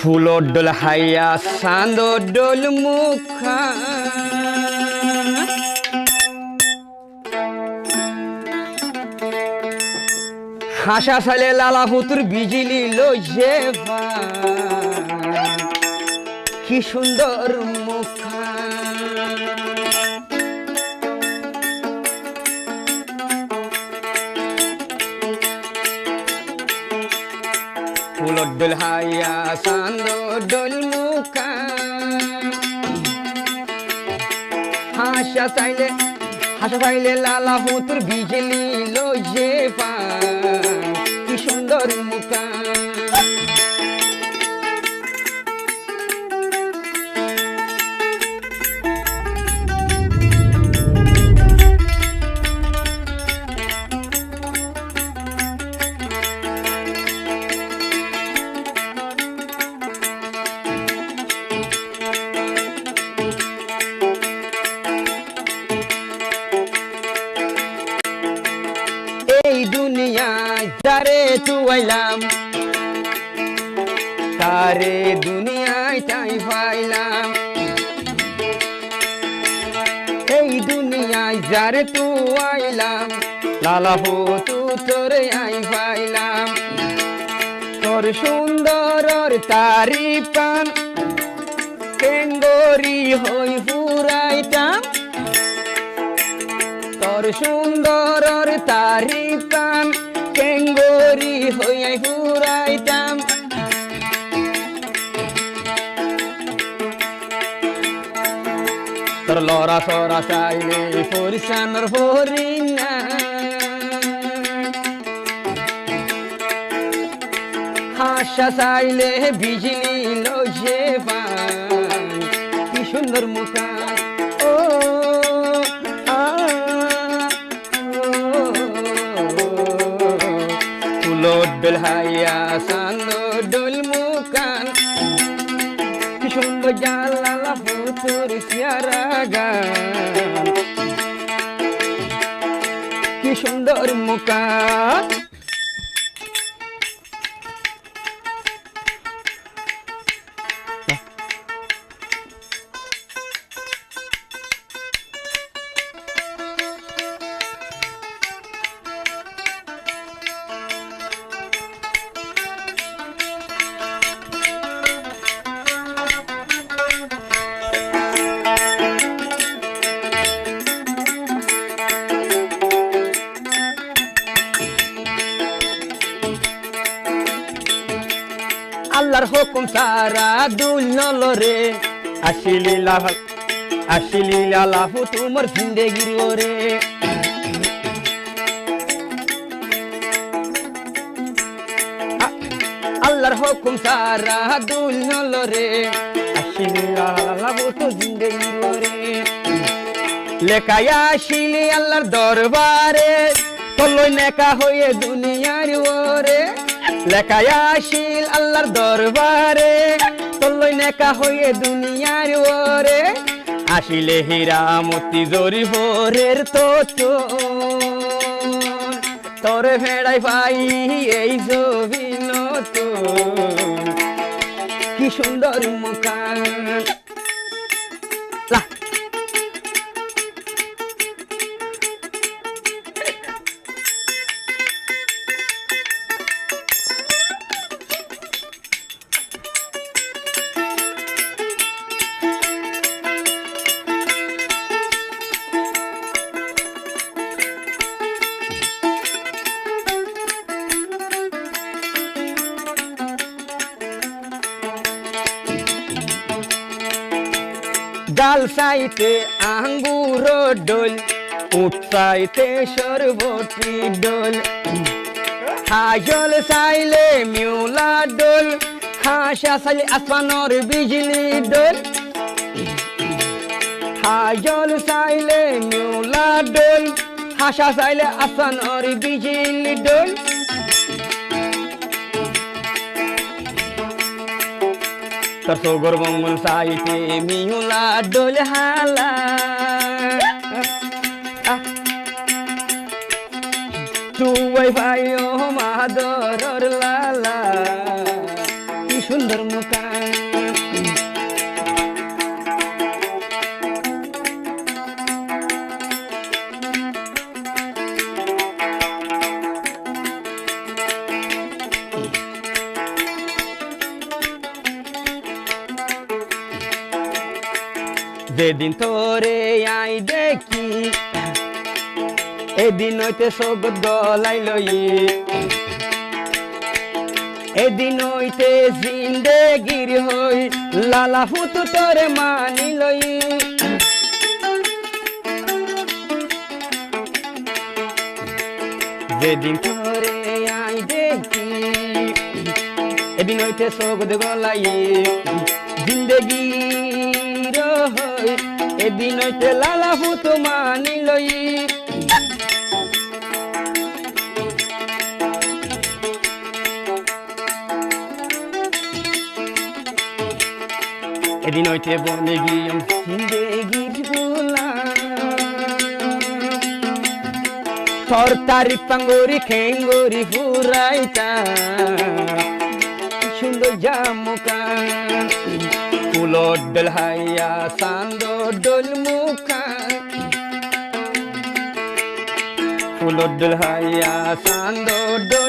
floor ডোল হাইয়া চান্দর ডোল মুখা হাসা সালে লালা পুতুর বিজলি লইছে কি সুন্দর মুখা ফুলর ডোল হাইয়া চান্দর ডোল মুখা হাসা চাইলে লালা পুতুর বিজলি লইছে কি সুন্দর মুখা এই দুনিয়ায় যারে তুইলাম তারে দুনিয়ায় তাই পাইলাম এই দুনিয়ায় যারে তুইলাম লালা পুতু তোরে আই পাইলাম তোর সুন্দর তারিফ পান কেঙ্গরি হই ফুরাইতাম তোর সুন্দর তারিফ পান কেঙ্গরি হইয়াই ফুরাইতাম তোর লড়া সরা চাইলে পরিসানোর হরিণা হাসা চাইলে বিজলি লইছে পান কি সুন্দর মুখা ও ফুলর ডোল হাইয়া চান্দর ডোল মুখান কি সুন্দর জালালা পুতুর সিয়ারা গান কি সুন্দর মুখা আল্লাহর হুকুম সারা দুল নলরে আসিলি লালাহু তোমার জিন্দেগির ওরে আল্লাহর হুকুম সারা দুল নলরে আসিলি লালাহু তো জিন্দেগির ওরে লেখায় আসিলি আল্লাহর দরবারে তলই নেকা হয়ে দুনিয়ার ওরে লেখায় আসিল আল্লাহর দরবারে তলই নেকা হয়ে দুনিয়ার ওরে আসিলে হীরা মতি জরি ভোরের তোর ভেড়াই ভাই এই ছবি নতুন কি সুন্দর মুখা ডাল চাইতে আঙ্গুর ডোল উঠ চাইতে সরবতি ডোল হাজল চাইলে মিউলা ডোল হাসা চাইলে আসমানোর বিজলি ডোল হাজল চাইলে মিউলা ডোল হাসা চাইলে আসমানোর বিজলি ডোল তোর সগর মঙ্গল চাইতে মিউলা ডোল হালা তুই ভাই ও মাদর লালা কি সুন্দর মুখ মুখা যেদিন তোরে আই দেখি এদিন হইতে সব গলাই লই এদিন হইতে জিন্দেগির হই লালা ফুতু তোরে মানি লই যেদিন তোরে আই দেখি এদিন হইতে সব গলাই জিন্দেগির হই এদিন হইতে লালা ফুতু মানি লই এদিন হইতে বনে গিয়ম জিন্দেগির গোলাম তোর তারি পাঙ্গরি খেঙ্গরি ফুরাইতা সুন্দর জামুকা ফুলর ডল হাইয়া সান্দর ডল মুখা ফুলর ডল হাইয়া সান্দর ডল